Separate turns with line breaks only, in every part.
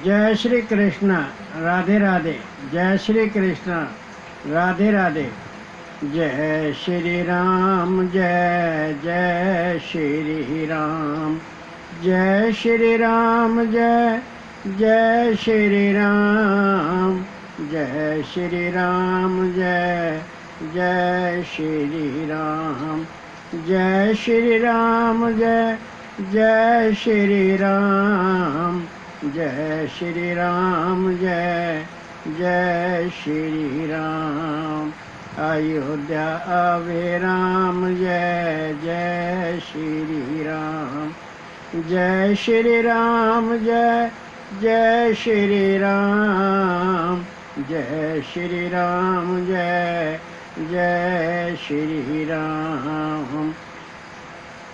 जय श्री कृष्ण। राधे राधे। जय श्री कृष्ण। राधे राधे। जय श्री राम। जय जय श्री राम। जय श्री राम। जय जय श्री राम। जय श्री राम। जय जय श्री राम। जय श्री राम। जय जय श्री राम। जय श्री राम। जय जय श्री राम। अयोध्या आवे राम। जय जय श्री राम। जय श्री राम। जय जय श्री राम। जय श्री राम। जय जय श्री राम।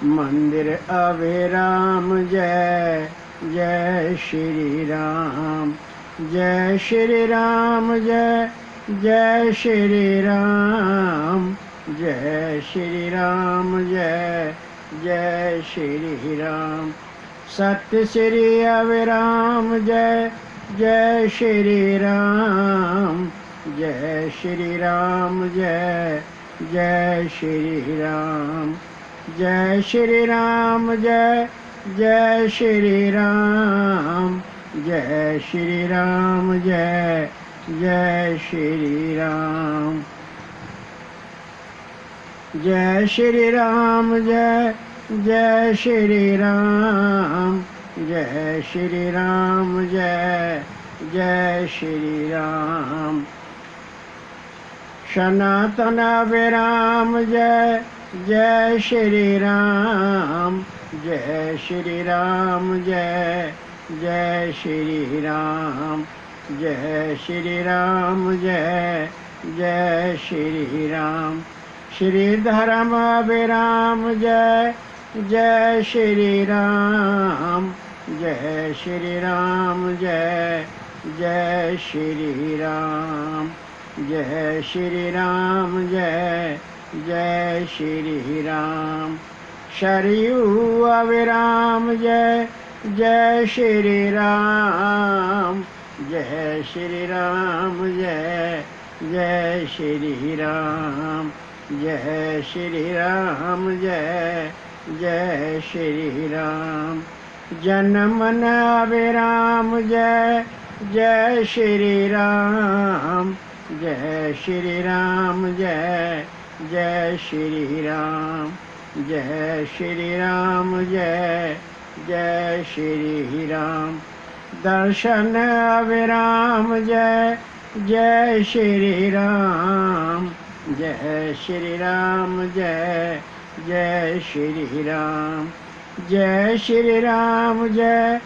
मंदिर आवे राम। जय जय श्री राम। जय श्री राम। जय जय श्री राम। जय श्री राम। जय जय श्री राम। सत्य श्री अविराम। जय जय श्री राम। जय श्री राम। जय जय श्री राम। जय श्री राम। जय जय श्री राम। जय श्री राम। जय जय श्री राम। जय श्री राम। जय जय श्री राम। जय श्री राम। जय जय श्री राम। सनातन विराम। जय जय श्री राम। जय श्री राम। जय जय श्री राम। जय श्री राम। जय जय श्री राम। श्री धर्म अभिराम। जय जय श्री राम। जय श्री राम। जय जय श्री राम। जय श्री राम। जय जय श्री राम। शरयू अविराम। जय जय श्री राम। जय श्री राम। जय जय श्री राम। जय श्री राम। जय जय श्री राम। जन मन अविराम। जय जय श्री राम। जय श्री राम। जय जय श्री राम। जय श्री राम। जय जय श्री राम। दर्शन अविराम। जय जय श्री राम। जय श्री राम। जय जय श्री राम। जय श्री राम। जय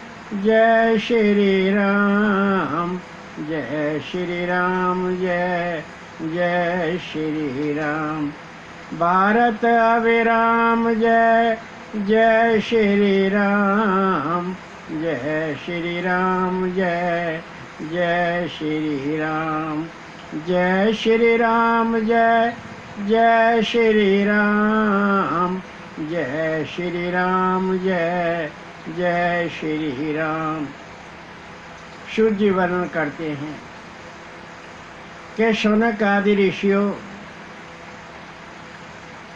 जय श्री राम। जय श्री राम। जय जय श्री राम। भारत अविराम। जय जय श्री राम। जय श्री राम। जय जय श्री राम। जय श्री राम। जय जय श्री राम। जय श्री राम। जय जय श्री राम। शुद्ध जी वर्णन करते हैं कि शौनक आदि ऋषियों,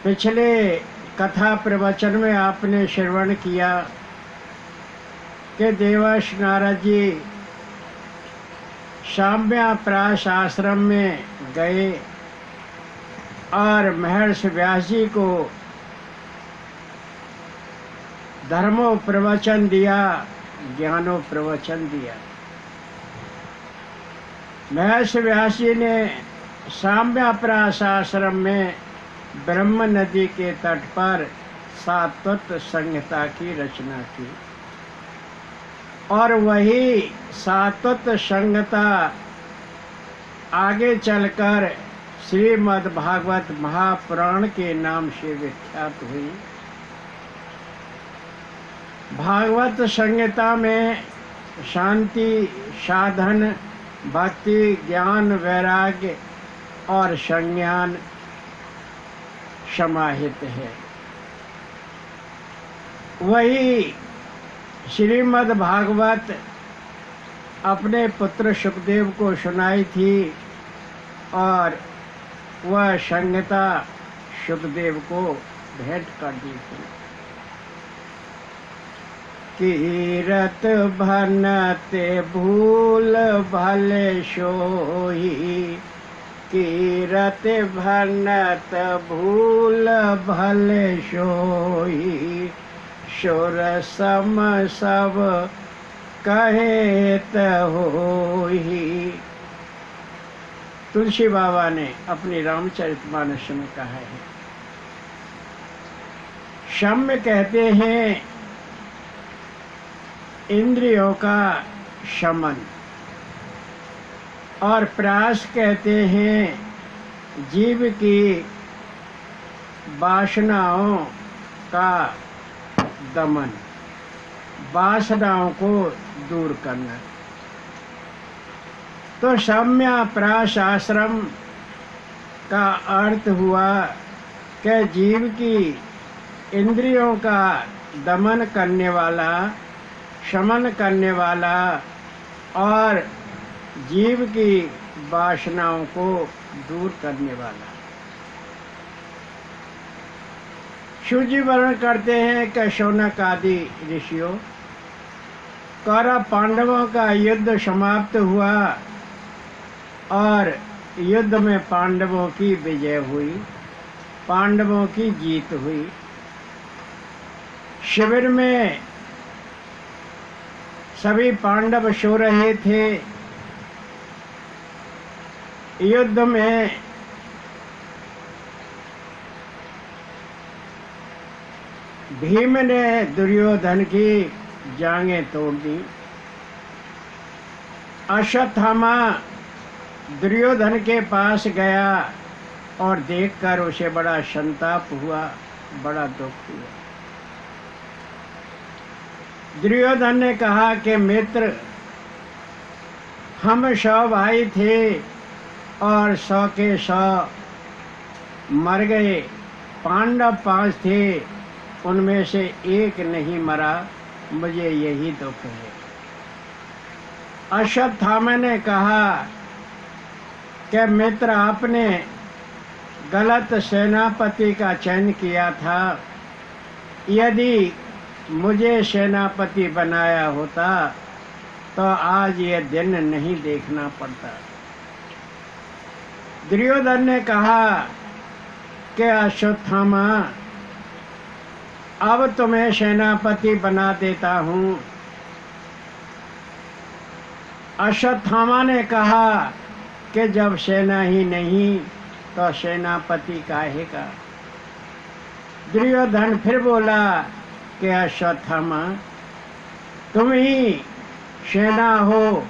पिछले कथा प्रवचन में आपने श्रवण किया कि देवर्षि नारद जी शाम्याप्राश आश्रम में गए और महर्षि व्यास जी को धर्मो प्रवचन दिया, ज्ञानो प्रवचन दिया। महर्षि व्यास जी ने शाम्याप्राश आश्रम में ब्रह्म नदी के तट पर सात्वत संहिता की रचना की और वही सात्वत संहिता आगे चलकर श्रीमद् भागवत महापुराण के नाम से विख्यात हुई। भागवत संहिता में शांति, साधन, भक्ति, ज्ञान, वैराग्य और संज्ञान समाहित है। वही श्रीमद् भागवत अपने पुत्र सुखदेव को सुनाई थी और वह संहिता सुखदेव को भेंट कर दी थी। कीरत भनते भूल भले सोई, कीरत भनत भूल भले सोई, सुर सम सब कहेत होई। तुलसी बाबा ने अपनी रामचरितमानस में कहा है। शम्य कहते हैं इंद्रियों का शमन, और प्रयास कहते हैं जीव की वासनाओं का दमन, वासनाओं को दूर करना। तो सम्य प्रयास आश्रम का अर्थ हुआ कि जीव की इंद्रियों का दमन करने वाला, शमन करने वाला और जीव की वासनाओं को दूर करने वाला। शिव जी वर्णन करते हैं कि शौनक आदि ऋषियों, कौरव पांडवों का युद्ध समाप्त हुआ और युद्ध में पांडवों की विजय हुई, पांडवों की जीत हुई। शिविर में सभी पांडव सो रहे थे। युद्ध में भीम ने दुर्योधन की जांघें तोड़ दी। अश्वत्थामा दुर्योधन के पास गया और देखकर उसे बड़ा संताप हुआ, बड़ा दुख हुआ। दुर्योधन ने कहा कि मित्र, हम 100 भाई थे और 100 के 100 मर गए। पांडव 5 थे, उनमें से एक नहीं मरा, मुझे यही दुख है। अश्वत्थामा ने कहा कि मित्र, आपने गलत सेनापति का चयन किया था। यदि मुझे सेनापति बनाया होता तो आज ये दिन नहीं देखना पड़ता। दुर्योधन ने कहा कि अश्वत्थामा, अब तुम्हें सेनापति बना देता हूँ। अश्वत्थामा ने कहा कि जब सेना ही नहीं तो सेनापति काहे का। दुर्योधन फिर बोला कि अश्वत्थामा, तुम ही सेना हो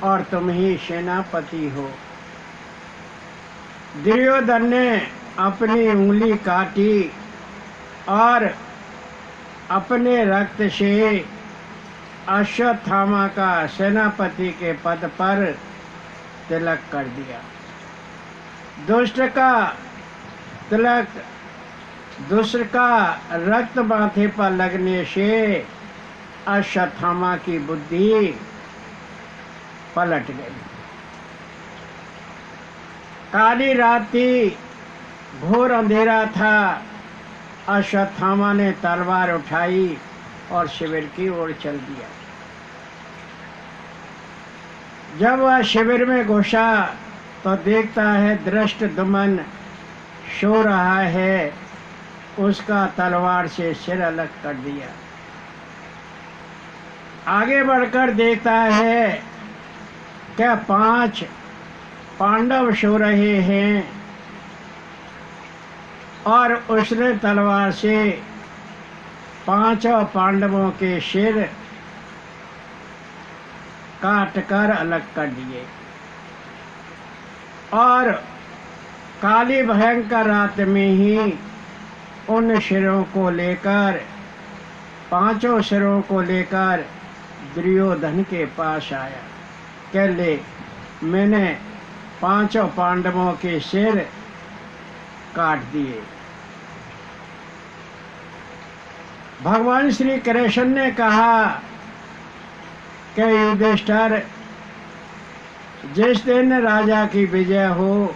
और तुम ही सेनापति हो। दुर्योधन ने अपनी उंगली काटी और अपने रक्त से अश्वत्थामा का सेनापति के पद पर तिलक कर दिया। दुष्ट का तिलक, दुष्ट का रक्त माथे पर लगने से अश्वत्थामा की बुद्धि पलट गई। काली रात थी, घोर अंधेरा था। अश्वत्थामा ने तलवार उठाई और शिविर की ओर चल दिया। जब वह शिविर में घुसा तो देखता है धृष्टद्युम्न सो रहा है। उसका तलवार से सिर अलग कर दिया। आगे बढ़कर देखता है क्या 5 पांडव सो रहे हैं और उसने तलवार से 5 पांडवों के सिर काट कर अलग कर दिए। और काली भयंकर रात में ही उन सिरों को लेकर, 5 सिरों को लेकर दुर्योधन के पास आया। कह ले, मैंने 5 पांडवों के सिर काट दिए। भगवान श्री कृष्ण ने कहा कि युधिष्ठिर, जिस दिन राजा की विजय हो,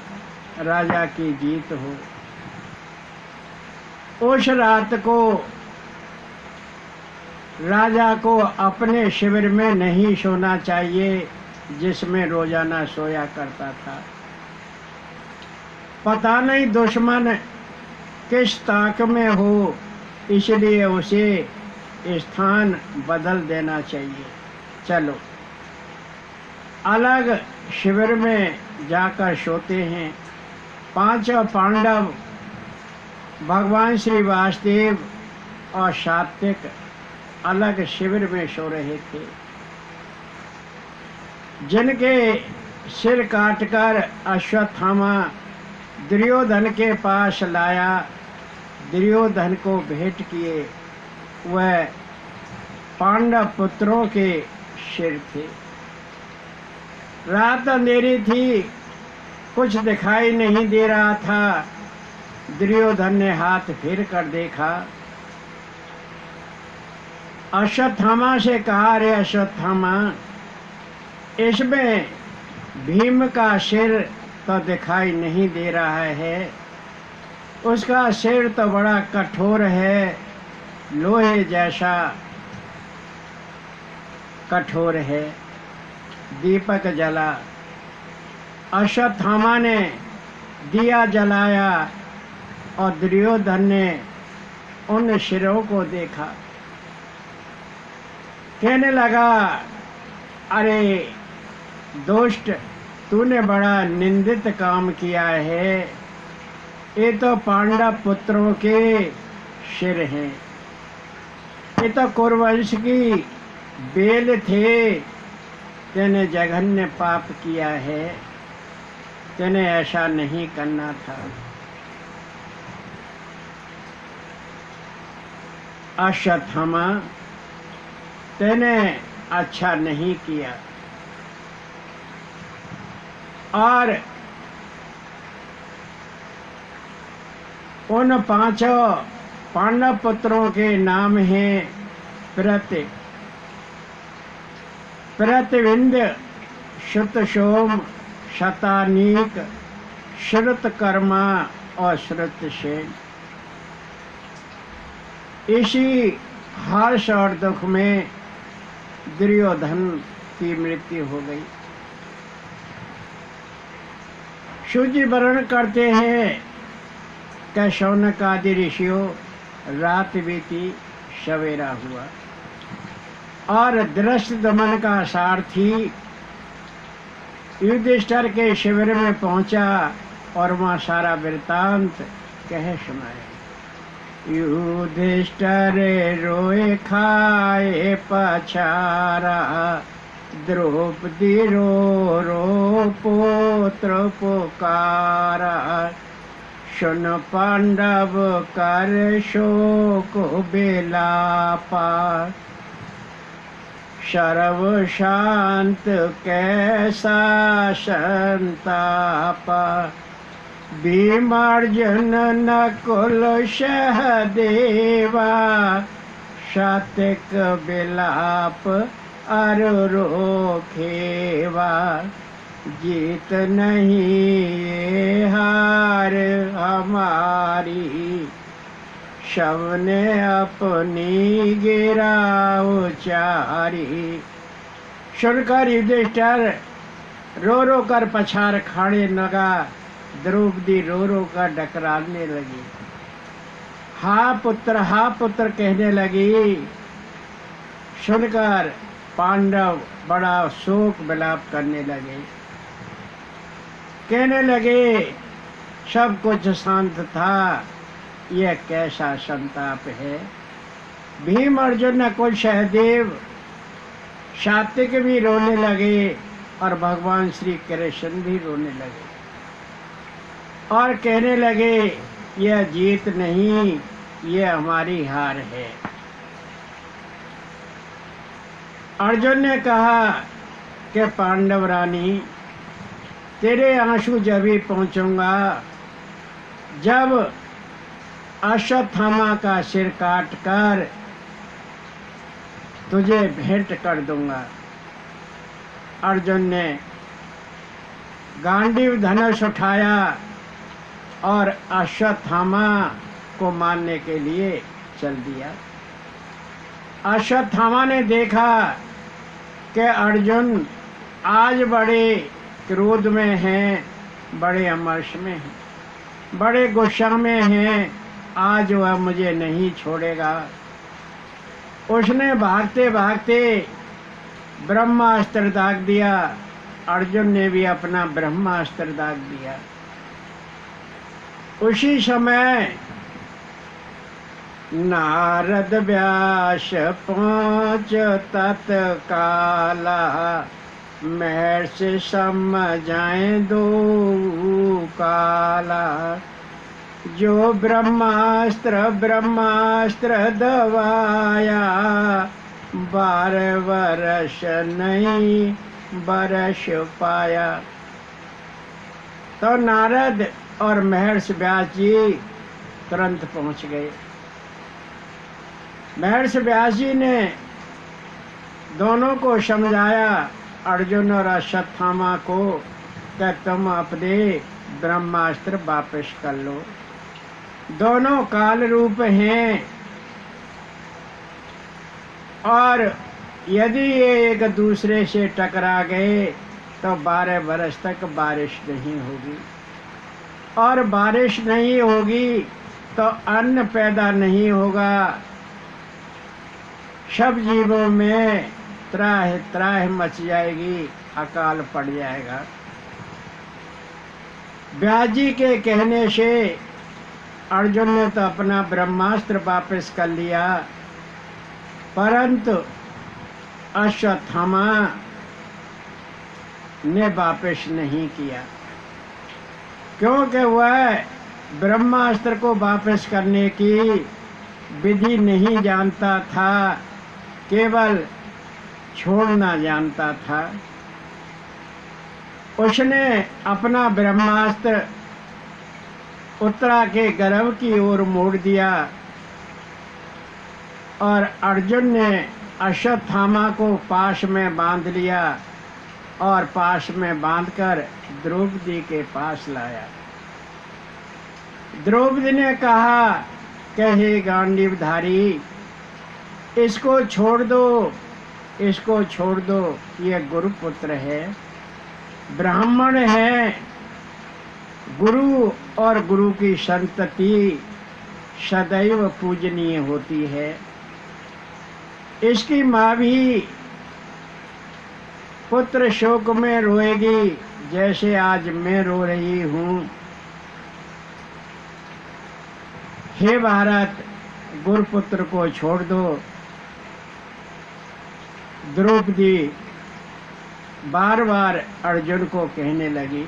राजा की जीत हो, उस रात को राजा को अपने शिविर में नहीं सोना चाहिए जिसमें रोजाना सोया करता था। पता नहीं दुश्मन किस ताक में हो, इसलिए उसे स्थान बदल देना चाहिए। चलो अलग शिविर में जाकर सोते हैं। पांचों पांडव भगवान श्री वासुदेव और सात्विक अलग शिविर में सो रहे थे। जिनके सिर काटकर अश्वत्थामा दुर्योधन के पास लाया, दुर्योधन को भेंट किए, वह पांडव पुत्रों के सिर थे। रात अंधेरी थी, कुछ दिखाई नहीं दे रहा था। दुर्योधन ने हाथ फेर कर देखा। अश्वत्थामा से कहा, रे अश्वत्थामा, इसमें भीम का सिर तो दिखाई नहीं दे रहा है। उसका सिर तो बड़ा कठोर है, लोहे जैसा कठोर है। दीपक जला। अश्वत्थामा ने दिया जलाया और दुर्योधन ने उन सिरों को देखा। कहने लगा, अरे दोस्त, तूने बड़ा निंदित काम किया है। ये तो पांडव पुत्रों के सिर हैं। ये तो कुरुवंश की बेल थे। तेने जघन्य पाप किया है। तेने ऐसा नहीं करना था। अश्वत्थामा, तेने अच्छा नहीं किया। और उन पांचों पांडव पुत्रों के नाम हैं प्रतिविंध्य, श्रुतसोम, शतानीक, श्रुतकर्मा और श्रुतसेन। इसी हर्ष और दुख में दुर्योधन की मृत्यु हो गई। सूर्य वर्ण करते हैं कि शौनक आदि ऋषियों, रात बीती, सवेरा हुआ और धृष्टद्युम्न का सारथी युधिष्ठिर के शिविर में पहुंचा और वहां सारा वृत्तांत कह सुनाया। युधिष्ठिर रोए खाए पछारा, द्रौपदी रो रो पुत्र पुकारा। सुन पांडव कर शोक बिलापा, सर्व शांत कैसा संतापा। भीमार्जुन नकुल सहदेवा, सात्विक बिलाप अरुरो खेवा। जीत नहीं ये हार हमारी, सबने अपनी गिरा उचारी। सुनकर युधिष्ठिर रो रो कर पछाड़ खाने लगा। द्रौपदी रो रो कर डकराने लगी। हा पुत्र कहने लगी। सुनकर पांडव बड़ा शोक विलाप करने लगे। कहने लगे, सब कुछ शांत था, यह कैसा संताप है। भीम अर्जुन नकुल सहदेव सात्विक भी रोने लगे और भगवान श्री कृष्ण भी रोने लगे और कहने लगे, यह जीत नहीं, यह हमारी हार है। अर्जुन ने कहा कि पांडव रानी, तेरे आंसू जब ही पहुंचूंगा जब अश्वत्थामा का सिर काट कर तुझे भेंट कर दूंगा। अर्जुन ने गांडीव धनुष उठाया और अश्वत्थामा को मारने के लिए चल दिया। अश्वत्थामा ने देखा कि अर्जुन आज बड़े क्रोध में हैं, बड़े अमर्ष में हैं, बड़े गुस्सा में हैं, आज वह मुझे नहीं छोड़ेगा। उसने भागते भागते ब्रह्मास्त्र दाग दिया। अर्जुन ने भी अपना ब्रह्मास्त्र दाग दिया। उसी समय नारद व्यास पहुँच तत्काला, महर्षि समझाएं दो काला। जो ब्रह्मास्त्र दवाया, 12 वर्ष नहीं बरस पाया। तो नारद और महर्षि व्यास जी तुरंत पहुंच गए। महर्षि व्यास जी ने दोनों को समझाया, अर्जुन और अश्वत्थामा को, कि तुम अपने ब्रह्मास्त्र वापस कर लो। दोनों काल रूप हैं और यदि ये एक दूसरे से टकरा गए तो 12 वर्ष तक बारिश नहीं होगी, और बारिश नहीं होगी तो अन्न पैदा नहीं होगा। सब जीवों में त्राह त्राह मच जाएगी, अकाल पड़ जाएगा। व्यास जी के कहने से अर्जुन ने तो अपना ब्रह्मास्त्र वापस कर लिया, परंतु अश्वत्थामा ने वापस नहीं किया, क्योंकि वह ब्रह्मास्त्र को वापस करने की विधि नहीं जानता था, केवल छोड़ना जानता था। उसने अपना ब्रह्मास्त्र उत्तरा के गर्भ की ओर मोड़ दिया और अर्जुन ने अश्वत्थामा को पाश में बांध लिया और पाश में बांधकर द्रौपदी के पास लाया। द्रौपदी ने कहा कि हे गांडीवधारी, इसको छोड़ दो, इसको छोड़ दो, ये गुरुपुत्र है, ब्राह्मण है। गुरु और गुरु की संतति सदैव पूजनीय होती है। इसकी माँ भी पुत्र शोक में रोएगी, जैसे आज मैं रो रही हूँ। हे भारत, गुरुपुत्र को छोड़ दो। द्रौपदी बार बार अर्जुन को कहने लगी।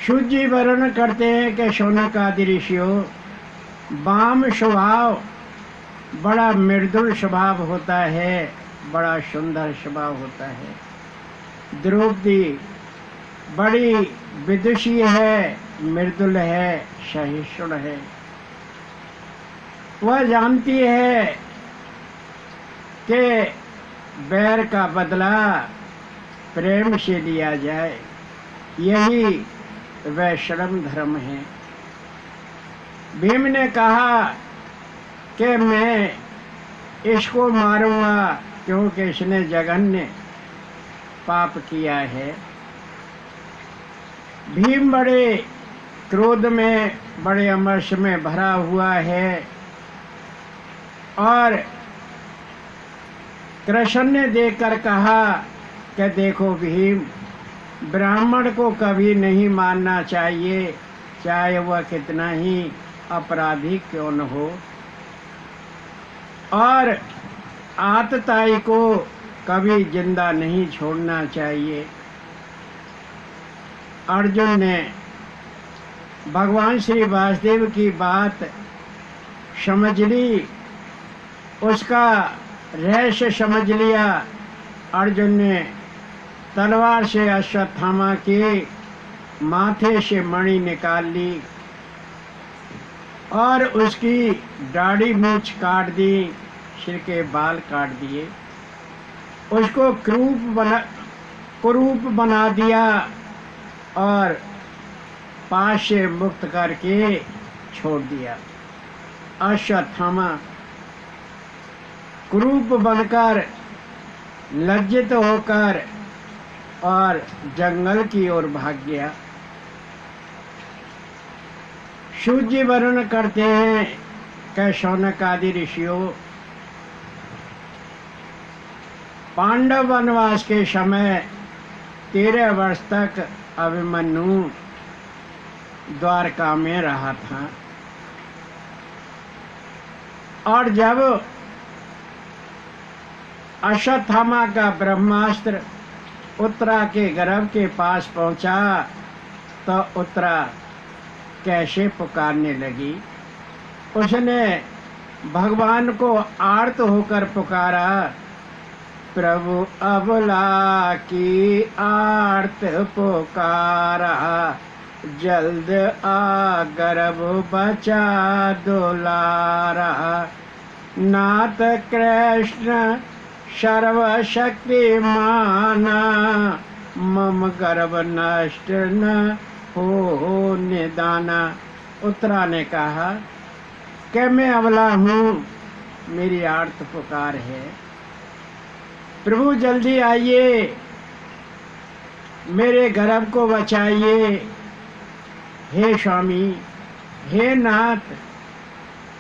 सूत जी वर्णन करते हैं कि शौनक आदि ऋषियों, वाम स्वभाव बड़ा मृदुल स्वभाव होता है, बड़ा सुंदर स्वभाव होता है। द्रौपदी बड़ी विदुषी है, मृदुल है, सहिष्णु है। वह जानती है कि बैर का बदला प्रेम से लिया जाए, यही वैष्णव धर्म है। भीम ने कहा कि मैं इसको मारूंगा क्योंकि इसने जघन्य पाप किया है। भीम बड़े क्रोध में, बड़े अमर्ष में भरा हुआ है और कृष्ण ने देखकर कहा कि देखो भीम, ब्राह्मण को कभी नहीं मारना चाहिए, चाहे वह कितना ही अपराधी क्यों न हो, और आतताई को कभी जिंदा नहीं छोड़ना चाहिए। अर्जुन ने भगवान श्री वासुदेव की बात समझ ली, उसका रहस्य समझ लिया। अर्जुन ने तलवार से अश्वत्थामा के माथे से मणि निकाल ली और उसकी दाढ़ी मूछ काट दी, सिर के बाल काट दिए। उसको कुरूप बना दिया और पाश से मुक्त करके छोड़ दिया। अश्वत्थामा कुरूप बनकर लज्जित होकर और जंगल की ओर भाग गया। सूत जी वर्णन करते हैं कि शौनक आदि ऋषियों, पांडव वनवास के समय 13 वर्ष तक अभिमन्यु द्वारका में रहा था, और जब अश्वत्थामा का ब्रह्मास्त्र उत्तरा के गर्भ के पास पहुंचा तो उत्तरा कैसे पुकारने लगी। उसने भगवान को आर्त होकर पुकारा, प्रभु अबला की आर्त पुकारा, जल्द आ गर्भ बचा दुलारा। नाथ कृष्ण सर्वशक्तिमाना, मम गर्भ नष्ट न हो निदाना। उत्तरा ने कहा कि मैं अबला हूँ, मेरी आर्त पुकार है, प्रभु जल्दी आइए, मेरे गर्भ को बचाइए। हे स्वामी, हे नाथ,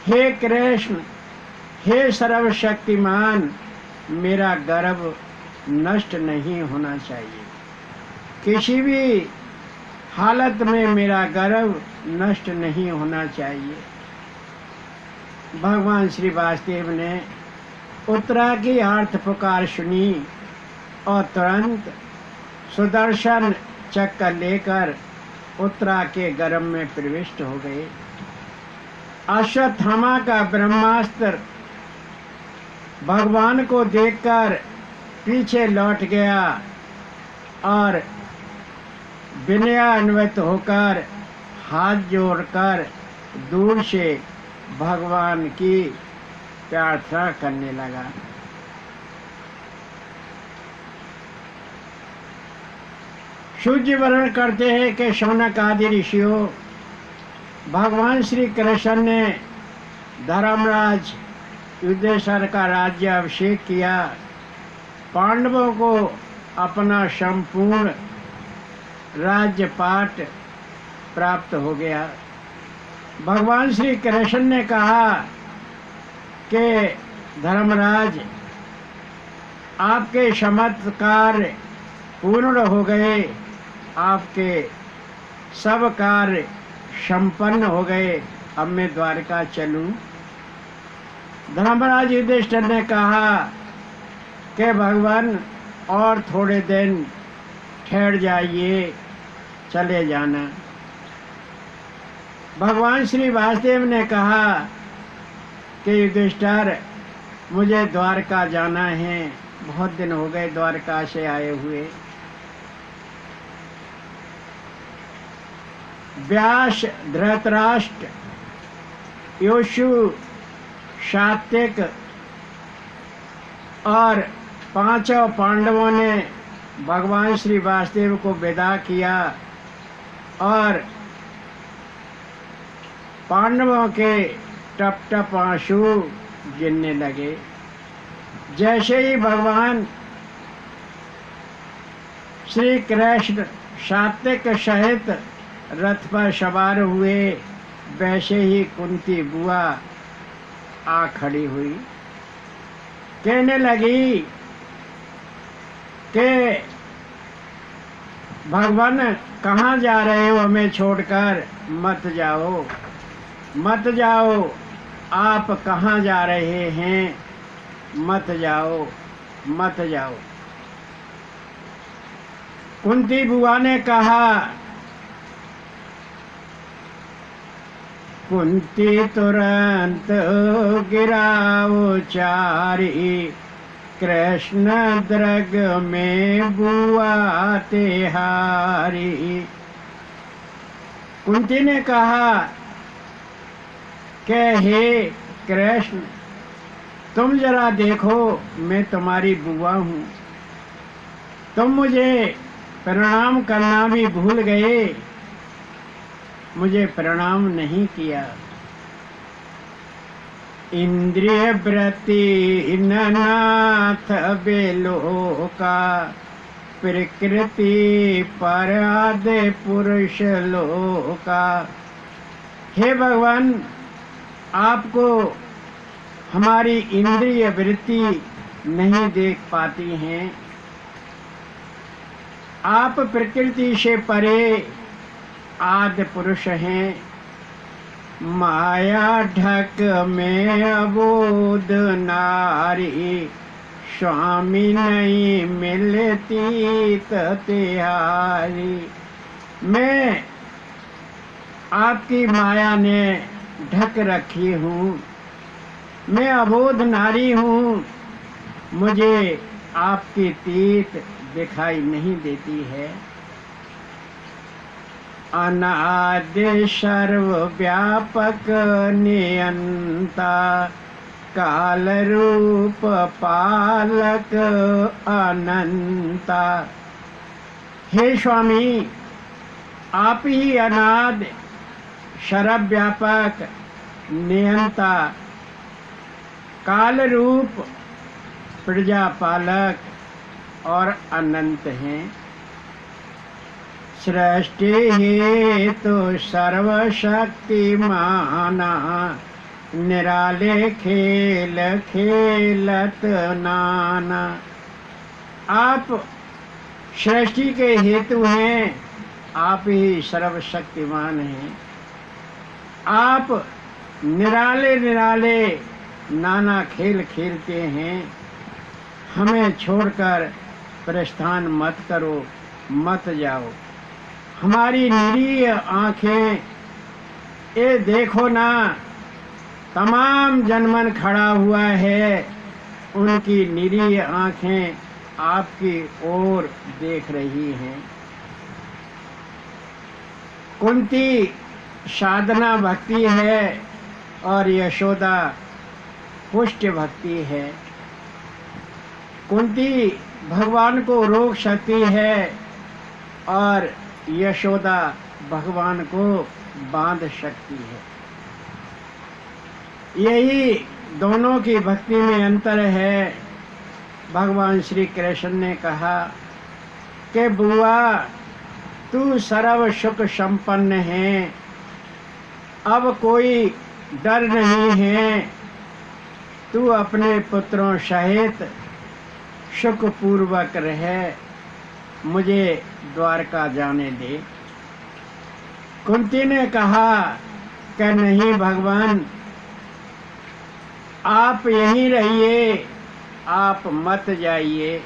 हे कृष्ण, हे सर्वशक्तिमान, मेरा गर्भ नष्ट नहीं होना चाहिए, किसी भी हालत में मेरा गर्भ नष्ट नहीं होना चाहिए। भगवान श्री वासुदेव ने उत्तरा की आर्त पुकार सुनी और तुरंत सुदर्शन चक्र लेकर उत्तरा के गर्भ में प्रविष्ट हो गए। अश्वत्थामा का ब्रह्मास्त्र भगवान को देखकर पीछे लौट गया और विनयान्वित होकर हाथ जोड़कर दूर से भगवान की प्रार्थना करने लगा। सूर्य वर्णन करते हैं कि शौनक आदि ऋषियों, भगवान श्री कृष्ण ने धर्मराज युधिष्ठिर का राज्य अभिषेक किया। पांडवों को अपना संपूर्ण राज्यपाट प्राप्त हो गया। भगवान श्री कृष्ण ने कहा कि धर्मराज, आपके चमत्कार पूर्ण हो गए, आपके सब कार्य संपन्न हो गए, अब मैं द्वारका चलूं। धर्मराज युधिष्ठिर ने कहा कि भगवान और थोड़े दिन ठहर जाइए, चले जाना। भगवान श्री वासुदेव ने कहा कि युधिष्ठिर, मुझे द्वारका जाना है, बहुत दिन हो गए द्वारका से आए हुए। व्यास, धृतराष्ट्र, योशु, सात्विक और पांचों पांडवों ने भगवान श्री वासुदेव को विदा किया और पांडवों के टप टप आंसू गिरने लगे। जैसे ही भगवान श्री कृष्ण सात्विक सहित रथ पर सवार हुए, वैसे ही कुंती बुआ आ खड़ी हुई, कहने लगी कि भगवान कहाँ जा रहे हो, हमें छोड़कर मत जाओ, मत जाओ, आप कहाँ जा रहे हैं, मत जाओ, मत जाओ। कुंती बुआ ने कहा, कुंती तुरंत गिराओ चारी, कृष्ण दृग में बुआ तिहारी। कुंती ने कहा कि हे कृष्ण, तुम जरा देखो, मैं तुम्हारी बुआ हूँ, तुम मुझे प्रणाम करना भी भूल गए, मुझे प्रणाम नहीं किया। इंद्रिय वृत्ति नाथ बेलोका, प्रकृति पर आदि पुरुष लोका। हे भगवान, आपको हमारी इंद्रिय वृत्ति नहीं देख पाती हैं। आप प्रकृति से परे आदि पुरुष हैं। माया ढक में अबोध नारी, स्वामी नहीं मिलती तिहारी। मैं आपकी माया ने ढक रखी हूँ, मैं अबोध नारी हूँ, मुझे आपकी तीत दिखाई नहीं देती है। अनादि सर्वव्यापक नियंता, काल रूप पालक अनंता। हे स्वामी, आप ही अनादि सर्वव्यापक नियंता, काल रूप प्रजापालक और अनंत हैं। सृष्टि हेतु सर्वशक्तिमाना, निराले खेल खेलत नाना। आप सृष्टि के हेतु हैं, आप ही सर्वशक्तिमान हैं। आप निराले निराले नाना खेल खेलते हैं। हमें छोड़कर प्रस्थान मत करो, मत जाओ। हमारी निरीह आँखें ये देखो ना, तमाम जनमन खड़ा हुआ है, उनकी निरीह आँखें आपकी ओर देख रही हैं। कुंती साधना भक्ति है और यशोदा पुष्ट भक्ति है। कुंती भगवान को रोक सकती है और यशोदा भगवान को बांध सकती है। यही दोनों की भक्ति में अंतर है। भगवान श्री कृष्ण ने कहा कि बुआ, तू सर्व सुख संपन्न है, अब कोई डर नहीं है, तू अपने पुत्रों सहित सुख पूर्वक रहे, मुझे द्वारका जाने दे। कुंती ने कहा कि नहीं भगवान, आप यहीं रहिए, आप मत जाइए।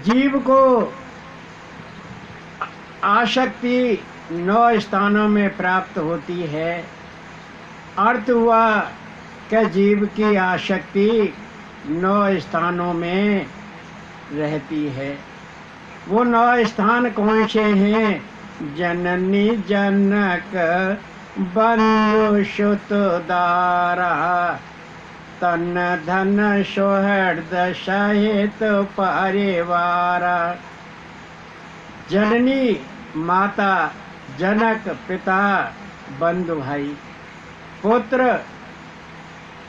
जीव को आसक्ति 9 स्थानों में प्राप्त होती है। अर्थ हुआ कि जीव की आसक्ति 9 स्थानों में रहती है। वो 9 स्थान कौन से हैं? जननी जनक बंधु सुत दारा, तन धन सौहृद सहित परिवारा। जननी माता, जनक पिता, बंधु भाई, पुत्र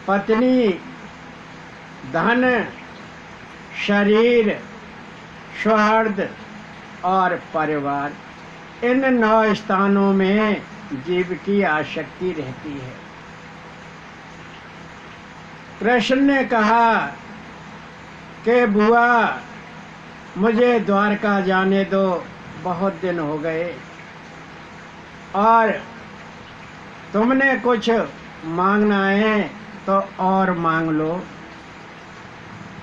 पत्नी, धन, शरीर, सौहार्द और परिवार, इन 9 स्थानों में जीव की आसक्ति रहती है। कृष्ण ने कहा कि बुआ, मुझे द्वारका जाने दो, बहुत दिन हो गए, और तुमने कुछ मांगना है तो और मांग लो।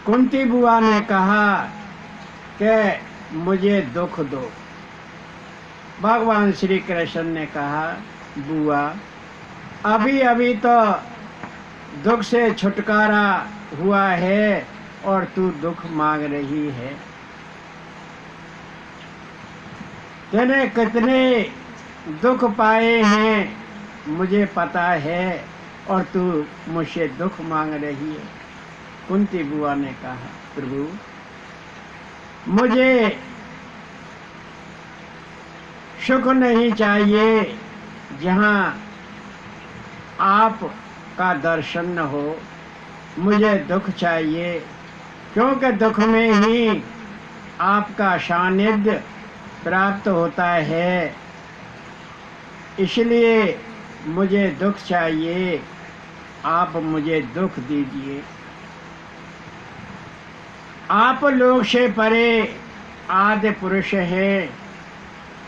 कुंती बुआ ने कहा कि मुझे दुख दो। भगवान श्री कृष्ण ने कहा, बुआ, अभी अभी तो दुख से छुटकारा हुआ है और तू दुख मांग रही है। तूने कितने दुख पाए हैं मुझे पता है, और तू मुझसे दुख मांग रही है। कुंती बुआ ने कहा, प्रभु, मुझे सुख नहीं चाहिए जहाँ आप का दर्शन न हो। मुझे दुख चाहिए, क्योंकि दुख में ही आपका सानिध्य प्राप्त होता है। इसलिए मुझे दुख चाहिए, आप मुझे दुख दीजिए। आप लोग से परे आदि पुरुष हैं,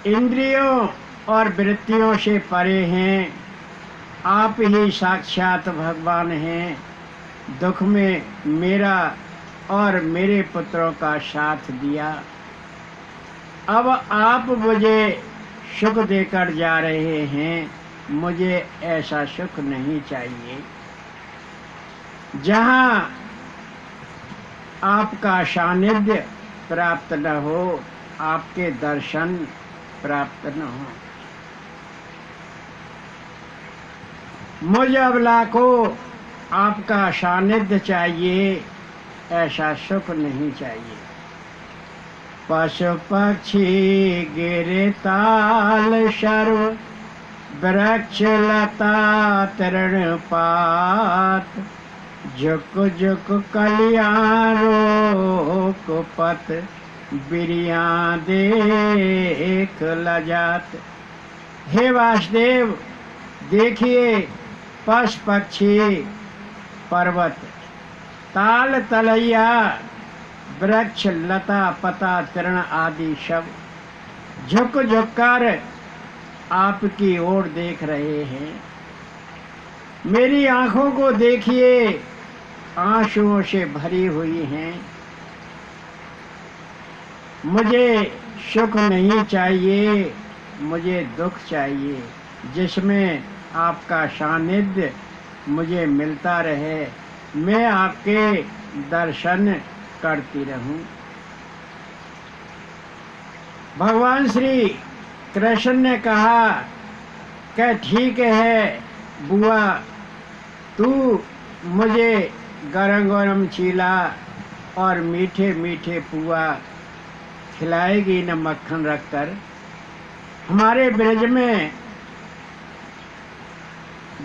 इंद्रियों और वृत्तियों से परे हैं। आप ही साक्षात भगवान हैं। दुख में मेरा और मेरे पुत्रों का साथ दिया। अब आप मुझे सुख देकर जा रहे हैं। मुझे ऐसा सुख नहीं चाहिए जहाँ आपका सानिध्य प्राप्त न हो, आपके दर्शन प्राप्त न हो। मुझे अबला को आपका सानिध्य चाहिए, ऐसा सुख नहीं चाहिए। पशु पक्षी गिरे ताल सर्व, वृक्ष लता तृण पात, झुक झुक कलियां रोक पत, बिरियां देख लजात। हे वासुदेव, देखिए पशु पक्षी, पर्वत, ताल तलैया, वृक्ष लता पता तृण आदि सब झुक झुक कर आपकी ओर देख रहे हैं। मेरी आंखों को देखिए, आंसुओं से भरी हुई हैं। मुझे सुख नहीं चाहिए, मुझे दुख चाहिए, जिसमें आपका सानिध्य मुझे मिलता रहे, मैं आपके दर्शन करती रहूं। भगवान श्री कृष्ण ने कहा कि ठीक है बुआ, तू मुझे गरम गरम चीला और मीठे मीठे पुआ खिलाएगी न मक्खन रखकर। हमारे ब्रज में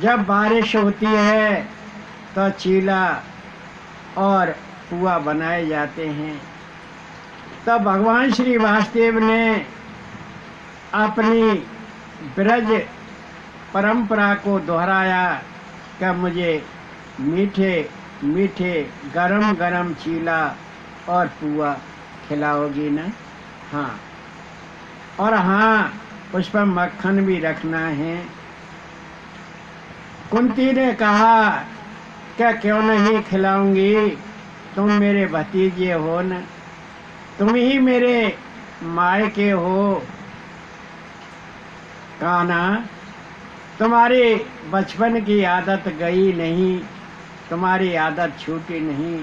जब बारिश होती है तो चीला और पुआ बनाए जाते हैं। तब भगवान श्री वासुदेव ने अपनी ब्रज परंपरा को दोहराया कि मुझे मीठे मीठे गरम गरम चीला और पुआ खिलाओगी ना? हाँ, और हाँ, उस पर मक्खन भी रखना है। कुंती ने कहा क्या क्यों नहीं खिलाऊंगी, तुम मेरे भतीजे हो न, तुम ही मेरे मायके हो। कान्हा, तुम्हारी बचपन की आदत गई नहीं, तुम्हारी आदत छूटी नहीं।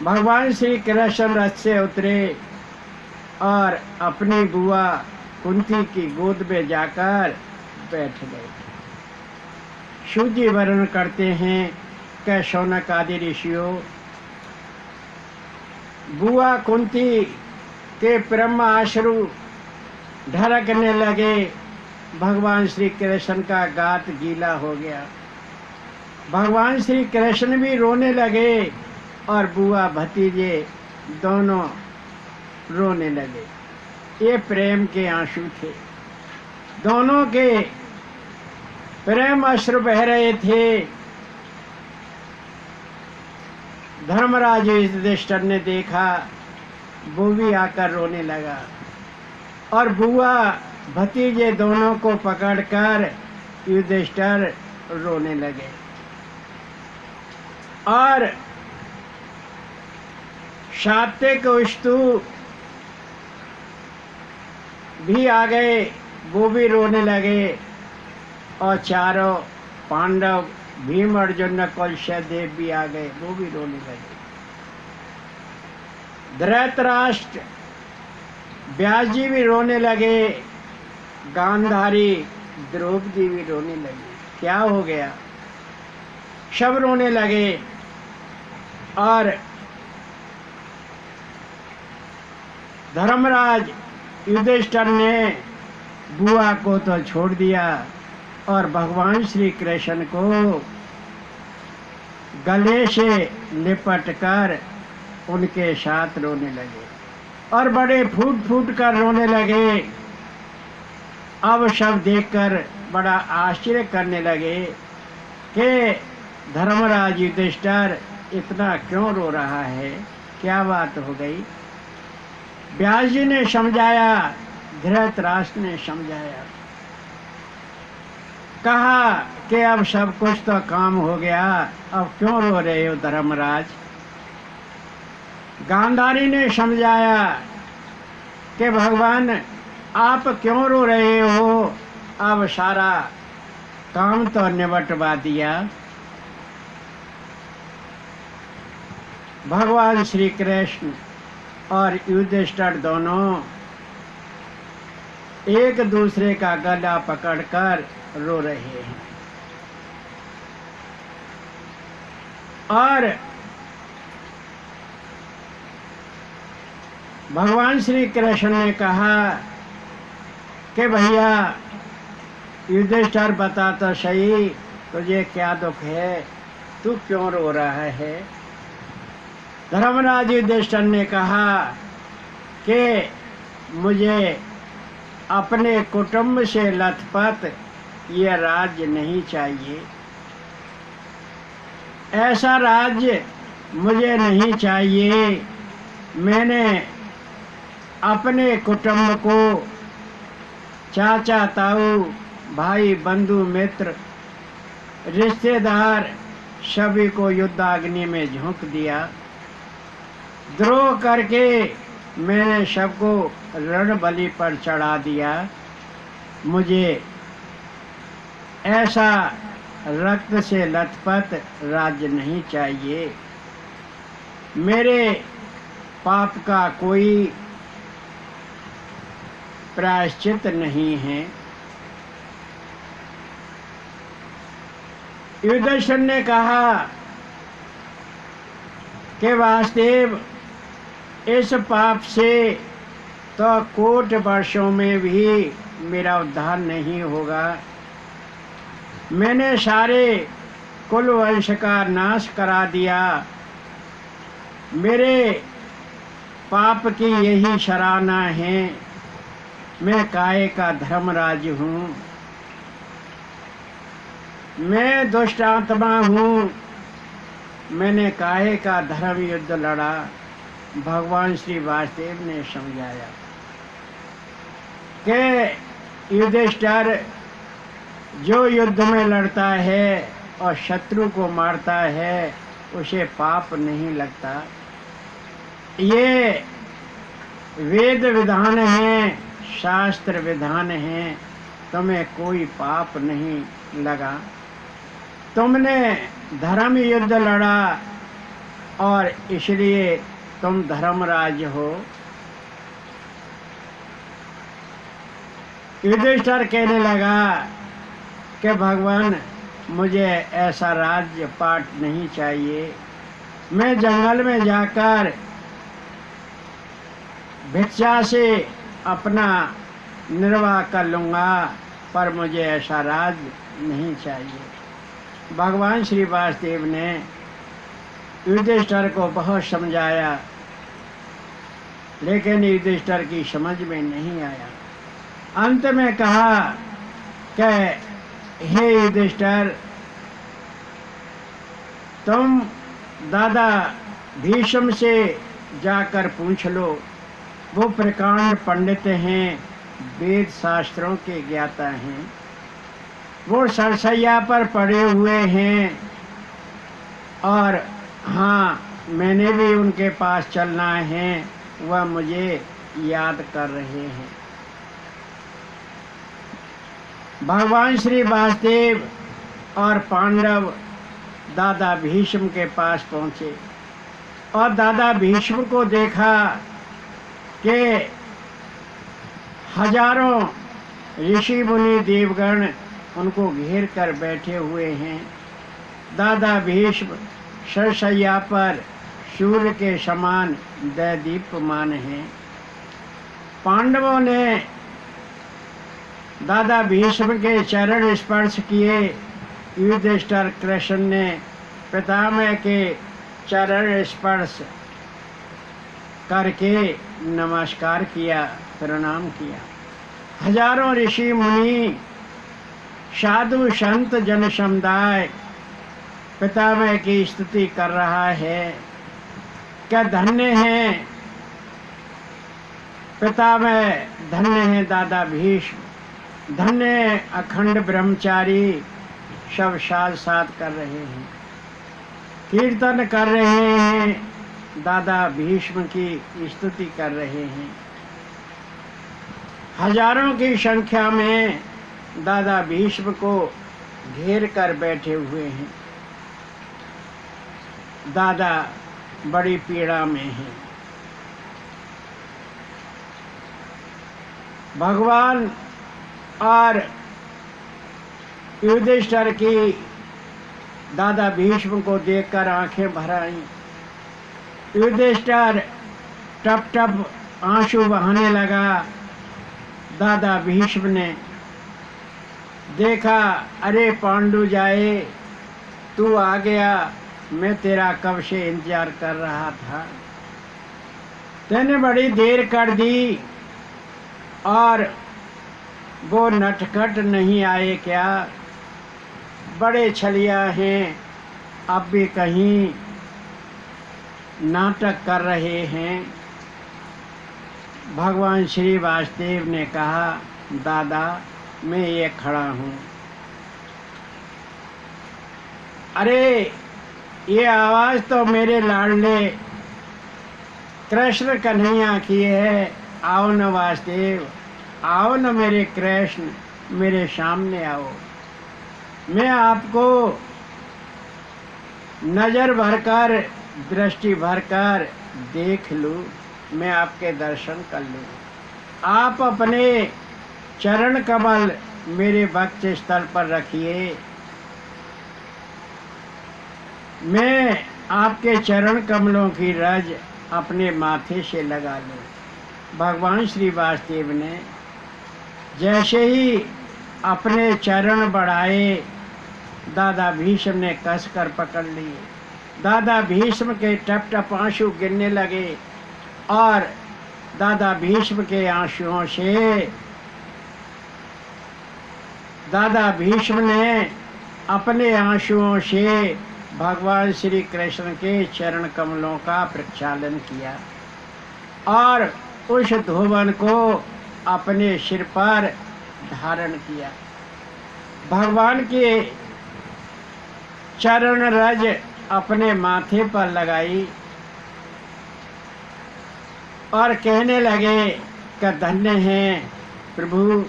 भगवान श्री कृष्ण रथ से उतरे और अपनी बुआ कुंती की गोद में जाकर बैठ गए। सूजी वर्णन करते हैं कि शौनक आदि ऋषियों, बुआ कुंती के ब्रह्म आश्रु ढरकने लगे। भगवान श्री कृष्ण का गात गीला हो गया। भगवान श्री कृष्ण भी रोने लगे और बुआ भतीजे दोनों रोने लगे। ये प्रेम के आंसू थे। दोनों के प्रेम अश्रु बह रहे थे। धर्मराज युधिष्ठिर ने देखा, वो भी आकर रोने लगा और बुआ भतीजे दोनों को पकड़कर युधिष्ठिर रोने लगे। और सात्विक उष्टु भी आ गए, वो भी रोने लगे। और चारों पांडव भीम अर्जुन नकुल सहदेव भी आ गए, वो भी रोने लगे। धृतराष्ट्र व्यास जी भी रोने लगे, गांधारी द्रौपदी भी रोने लगी। क्या हो गया? सब रोने लगे। और धर्मराज युधिष्ठिर ने बुआ को तो छोड़ दिया और भगवान श्री कृष्ण को गले से लिपट कर उनके साथ रोने लगे और बड़े फूट फूट कर रोने लगे। अब सब देखकर बड़ा आश्चर्य करने लगे कि धर्मराज युधिष्ठिर इतना क्यों रो रहा है, क्या बात हो गई। व्यास जी ने समझाया, धृतराष्ट्र ने समझाया, कहा कि अब सब कुछ तो काम हो गया, अब क्यों रो रहे हो धर्मराज। गांधारी ने समझाया कि भगवान आप क्यों रो रहे हो, अब सारा काम तो निबटवा दिया। भगवान श्री कृष्ण और युधिष्ठिर दोनों एक दूसरे का गला पकड़कर रो रहे हैं और भगवान श्री कृष्ण ने कहा कि भैया युधिष्ठिर बता तो सही, तुझे क्या दुख है, तू क्यों रो रहा है। धर्मराज युधिष्ठिर ने कहा कि मुझे अपने कुटुंब से लथपथ ये राज्य नहीं चाहिए, ऐसा राज्य मुझे नहीं चाहिए। मैंने अपने कुटुंब को, चाचा ताऊ, भाई बंधु मित्र रिश्तेदार सभी को युद्धाग्नि में झोंक दिया। द्रोह करके मैंने सबको रण बलि पर चढ़ा दिया। मुझे ऐसा रक्त से लथपथ राज्य नहीं चाहिए। मेरे पाप का कोई प्रायश्चित नहीं है। युधिष्ठिर ने कहा कि वासुदेव, इस पाप से तो कोट वर्षों में भी मेरा उद्धार नहीं होगा। मैंने सारे कुल वंश का नाश करा दिया। मेरे पाप की यही सराहना है। मैं काहे का धर्मराज हूँ, मैं दुष्ट आत्मा हूँ। मैंने काहे का धर्म युद्ध लड़ा। भगवान श्री वासुदेव ने समझाया कि युधिष्ठिर जो युद्ध में लड़ता है और शत्रु को मारता है, उसे पाप नहीं लगता। ये वेद विधान है, शास्त्र विधान है, तुम्हें कोई पाप नहीं लगा। तुमने धर्म युद्ध लड़ा और इसलिए तुम धर्मराज हो। युधिष्ठिर कहने लगा कि भगवान, मुझे ऐसा राज्य पाट नहीं चाहिए। मैं जंगल में जाकर भिक्षा से अपना निर्वाह कर लूँगा, पर मुझे ऐसा राज्य नहीं चाहिए। भगवान श्री वासुदेव ने युधिष्ठिर को बहुत समझाया, लेकिन युधिष्ठिर की समझ में नहीं आया। अंत में कहा कि हे युधिष्ठिर, तुम दादा भीष्म से जाकर पूछ लो। वो प्रकांड पंडित हैं, वेद शास्त्रों के ज्ञाता हैं। वो सरसैया पर पड़े हुए हैं और हाँ, मैंने भी उनके पास चलना है, वह मुझे याद कर रहे हैं। भगवान श्री वासुदेव और पांडव दादा भीष्म के पास पहुँचे और दादा भीष्म को देखा कि हजारों ऋषि मुनि देवगण उनको घेर कर बैठे हुए हैं। दादा भीष्म सरसैया पर सूर्य के समान दैदीप्यमान हैं। पांडवों ने दादा भीष्म के चरण स्पर्श किए। युधिष्ठिर कृष्ण ने पितामह के चरण स्पर्श करके नमस्कार किया, प्रणाम किया। हजारों ऋषि मुनि, साधु संत जन समुदाय पितामह की स्तुति कर रहा है। क्या धन्य है पितामह, धन्य है दादा भीष्म, धन्य है अखंड ब्रह्मचारी। सब साथ साथ कर रहे हैं, कीर्तन कर रहे हैं, दादा भीष्म की स्तुति कर रहे हैं। हजारों की संख्या में दादा भीष्म को घेर कर बैठे हुए हैं। दादा बड़ी पीड़ा में हैं। भगवान और युधिष्ठिर की दादा भीष्म को देखकर आंखें भर आईं। युधिष्ठिर टप टप आंसू बहाने लगा। दादा भीष्म ने देखा, अरे पांडु जाए, तू आ गया, मैं तेरा कब से इंतजार कर रहा था। तूने बड़ी देर कर दी और वो नटखट नहीं आए क्या? बड़े छलिया हैं, अब भी कहीं नाटक कर रहे हैं। भगवान श्री वासुदेव ने कहा, दादा मैं ये खड़ा हूँ। अरे ये आवाज़ तो मेरे लाडले कृष्ण कन्हैया की है। आओ न वासुदेव, आओ न मेरे कृष्ण, मेरे सामने आओ। मैं आपको नज़र भरकर, दृष्टि भरकर देख लूँ, मैं आपके दर्शन कर लूँ। आप अपने चरण कमल मेरे वक्ष स्थल पर रखिए, मैं आपके चरण कमलों की रज अपने माथे से लगा लूँ। भगवान श्री वासुदेव ने जैसे ही अपने चरण बढ़ाए, दादा भीष्म ने कसकर पकड़ लिए। दादा भीष्म के टप टप आंसू गिरने लगे और दादा भीष्म के आंसुओं से दादा भीष्म ने अपने आंसुओं से भगवान श्री कृष्ण के चरण कमलों का प्रक्षालन किया और उस धोवन को अपने सिर पर धारण किया। भगवान के चरण रज अपने माथे पर लगाई और कहने लगे कि धन्य हैं प्रभु,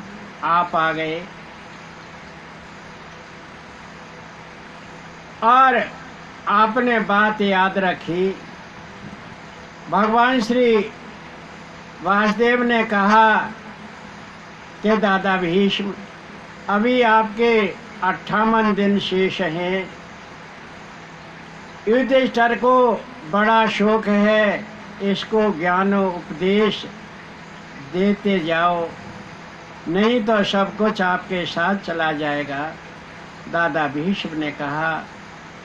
आप आ गए। और आपने बात याद रखी। भगवान श्री वासुदेव ने कहा कि दादा भीष्म, अभी आपके 58 दिन शेष हैं। युधिष्ठिर को बड़ा शौक है, इसको ज्ञान उपदेश देते जाओ, नहीं तो सब कुछ आपके साथ चला जाएगा। दादा भीष्म ने कहा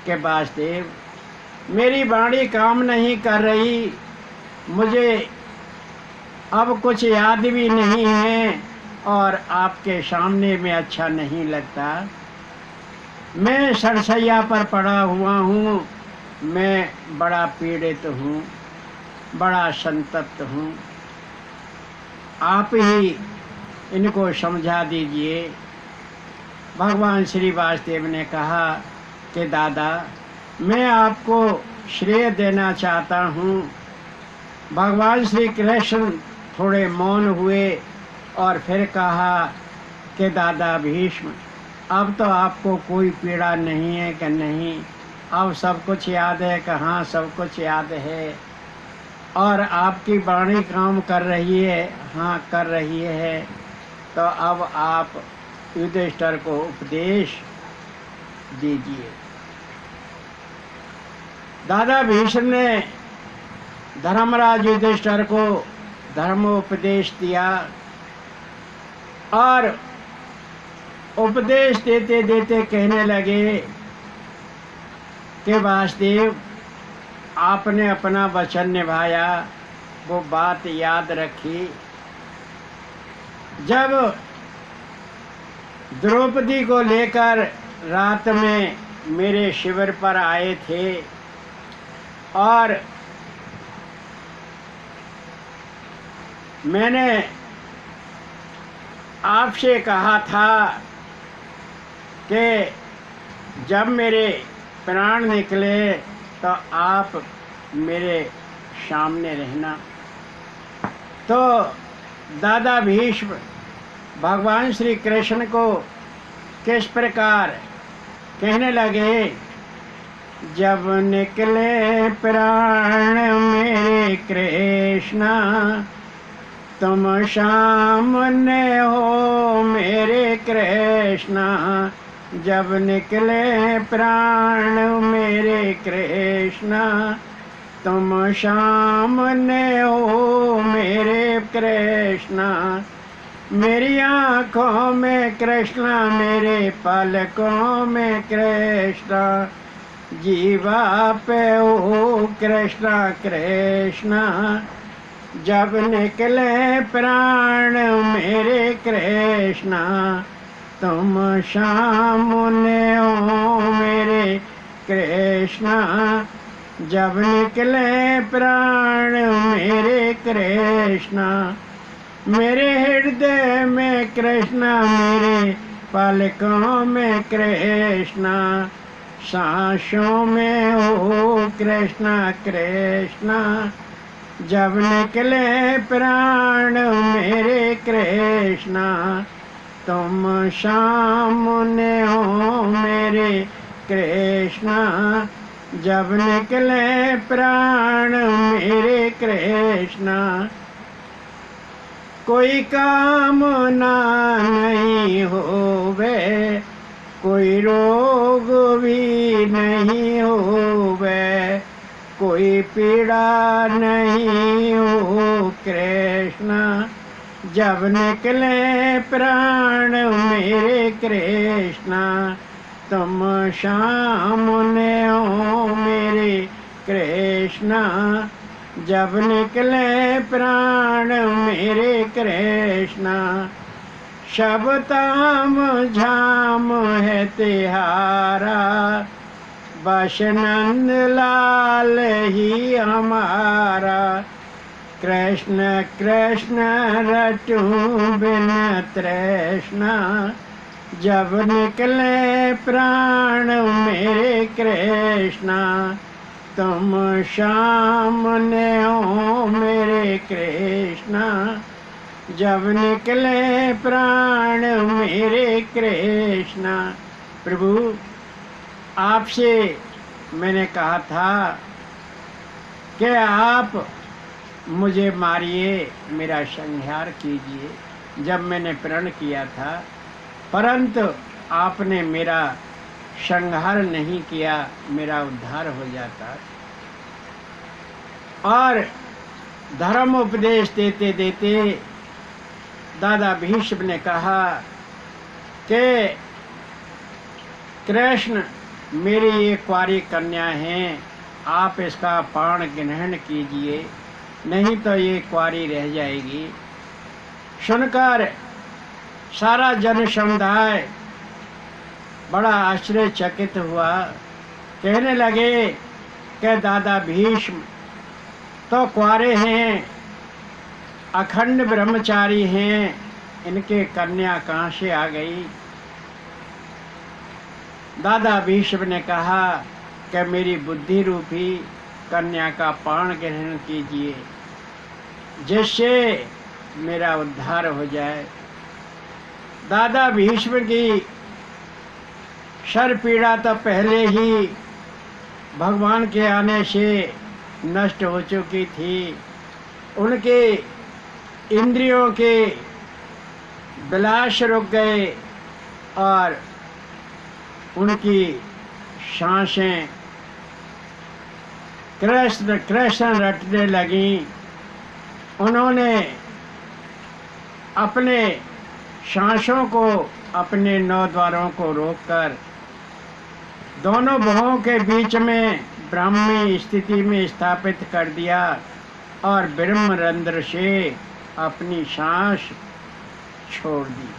कि वासुदेव, मेरी वाणी काम नहीं कर रही, मुझे अब कुछ याद भी नहीं है और आपके सामने में अच्छा नहीं लगता। मैं सरसैया पर पड़ा हुआ हूँ, मैं बड़ा पीड़ित हूँ, बड़ा संतप्त हूँ। आप ही इनको समझा दीजिए। भगवान श्री वासुदेव ने कहा कि दादा, मैं आपको श्रेय देना चाहता हूँ। भगवान श्री कृष्ण थोड़े मौन हुए और फिर कहा कि दादा भीष्म, अब तो आपको कोई पीड़ा नहीं है कि नहीं, अब सब कुछ याद है कि हाँ सब कुछ याद है, और आपकी वाणी काम कर रही है, हाँ कर रही है। तो अब आप युधिष्ठिर को उपदेश दीजिए। दादा भीष्म ने धर्मराज युधिष्ठिर को धर्मोपदेश दिया और उपदेश देते देते कहने लगे कि वासुदेव, आपने अपना वचन निभाया, वो बात याद रखी। जब द्रौपदी को लेकर रात में मेरे शिविर पर आए थे और मैंने आपसे कहा था कि जब मेरे प्राण निकले तो आप मेरे सामने रहना। तो दादा भीष्म भगवान श्री कृष्ण को किस प्रकार कहने लगे, जब निकले प्राण मेरे कृष्ण, तुम सामने हो मेरे कृष्ण। जब निकले प्राण मेरे कृष्ण, तुम सामने हो मेरे कृष्ण। मेरी आँखों में कृष्ण, मेरे पलकों में कृष्ण, जीवा पे हो कृष्ण कृष्ण। जब निकले प्राण मेरे कृष्ण, तुम सामने हो मेरे कृष्ण। जब निकले प्राण मेरे कृष्ण, मेरे हृदय में कृष्ण, मेरे पलकों में कृष्ण, सांसों में हो कृष्ण कृष्ण। जब निकले प्राण मेरे कृष्ण, तुम सामने हो मेरे कृष्ण। जब निकले प्राण मेरे कृष्ण, कोई कामना नहीं होवे, कोई रोग भी नहीं होवे, कोई पीड़ा नहीं हो कृष्ण। जब निकले प्राण मेरे कृष्ण, तुम सामने हो मेरे कृष्ण। जब निकले प्राण मेरे कृष्ण, सब ताम झाम है तिहारा, बस नंद लाल ही हमारा। कृष्ण कृष्ण रटू बिन तृष्णा, जब निकले प्राण मेरे कृष्ण, तुम सामने हो मेरे कृष्ण। जब निकले प्राण मेरे कृष्ण। प्रभु, आपसे मैंने कहा था कि आप मुझे मारिए, मेरा संहार कीजिए जब मैंने प्रण किया था, परंतु आपने मेरा संहार नहीं किया, मेरा उद्धार हो जाता। और धर्म उपदेश देते देते दादा भीष्म ने कहा कि कृष्ण, मेरी ये कुंवारी कन्या है, आप इसका पाण ग्रहण कीजिए, नहीं तो ये कुंवारी रह जाएगी। सुनकर सारा जन समुदाय बड़ा आश्चर्यचकित हुआ। कहने लगे कि दादा भीष्म तो कुंवारे हैं, अखंड ब्रह्मचारी हैं, इनके कन्या कहाँ से आ गई। दादा भीष्म ने कहा कि मेरी बुद्धि रूपी कन्या का पाण ग्रहण कीजिए, जिससे मेरा उद्धार हो जाए। दादा भीष्म की सर पीड़ा तो पहले ही भगवान के आने से नष्ट हो चुकी थी। उनके इंद्रियों के विलास रुक गए और उनकी सांसें कृष्ण कृष्ण रटने लगीं। उन्होंने अपने सांसों को, अपने 9 द्वारों को रोककर दोनों भवों के बीच में ब्राह्मी स्थिति में स्थापित कर दिया और ब्रह्मरंध्र से अपनी सांस छोड़ दी।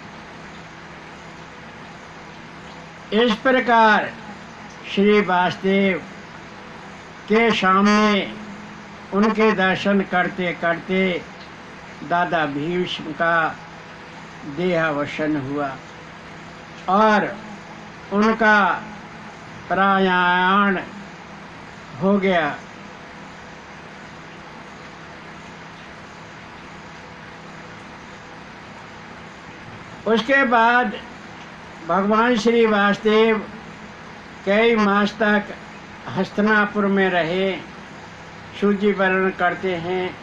इस प्रकार श्री वासुदेव के सामने उनके दर्शन करते करते दादा भीष्म का देहावसान हुआ और उनका प्रयाण हो गया। उसके बाद भगवान श्री वासुदेव कई मास तक हस्तिनापुर में रहे, सूजी वर्णन करते हैं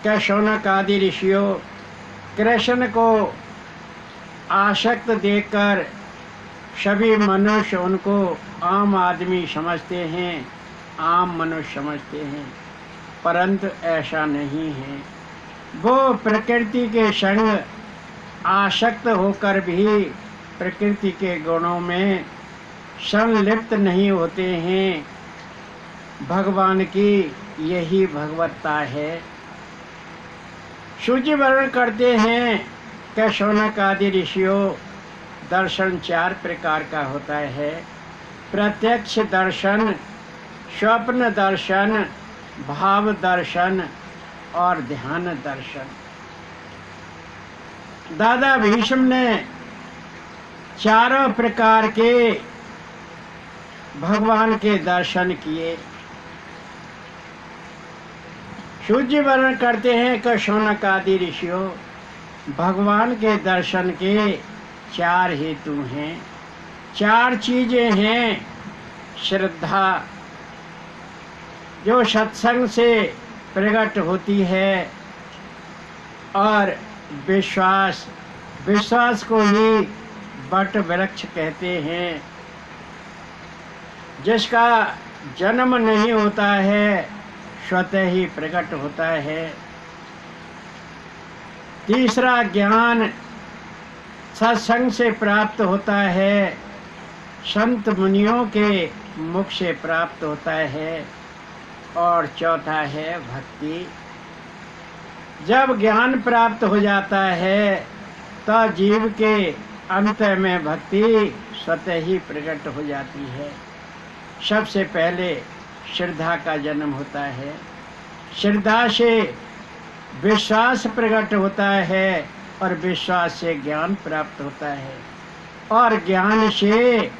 कि शौनक आदि ऋषियों कृष्ण को आसक्त देखकर सभी मनुष्य उनको आम आदमी समझते हैं, आम मनुष्य समझते हैं, परंतु ऐसा नहीं है। वो प्रकृति के संग आसक्त होकर भी प्रकृति के गुणों में संलिप्त नहीं होते हैं। भगवान की यही भगवत्ता है। सूची वर्णन करते हैं कि शौनक आदि ऋषियों दर्शन 4 प्रकार का होता है। प्रत्यक्ष दर्शन, स्वप्न दर्शन, भाव दर्शन और ध्यान दर्शन। दादा भीष्म ने चारों प्रकार के भगवान के दर्शन किए। सूची वर्णन करते हैं कि शौनक आदि ऋषियों भगवान के दर्शन के 4 हेतु हैं, 4 चीजें हैं। श्रद्धा जो सत्संग से प्रकट होती है, और विश्वास, विश्वास को ही वट वृक्ष कहते हैं, जिसका जन्म नहीं होता है, स्वतः ही प्रकट होता है। तीसरा ज्ञान सत्संग से प्राप्त होता है, संत मुनियों के मुख से प्राप्त होता है। और चौथा है भक्ति। जब ज्ञान प्राप्त हो जाता है तो जीव के अंत में भक्ति स्वतः ही प्रकट हो जाती है। सबसे पहले श्रद्धा का जन्म होता है, श्रद्धा से विश्वास प्रकट होता है और विश्वास से ज्ञान प्राप्त होता है और ज्ञान से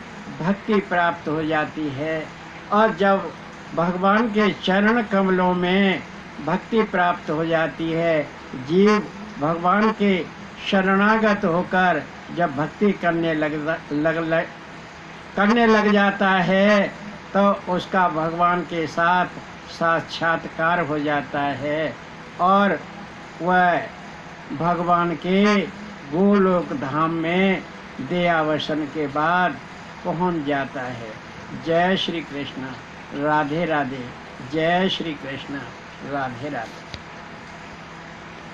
भक्ति प्राप्त हो जाती है। और जब भगवान के चरण कमलों में भक्ति प्राप्त हो जाती है, जीव भगवान के शरणागत होकर जब भक्ति करने लग जाता है तो उसका भगवान के साथ साक्षात्कार हो जाता है और वह भगवान के गोलोक धाम में देहावसान के बाद पहुंच जाता है। जय श्री कृष्ण, राधे राधे। जय श्री कृष्ण, राधे राधे।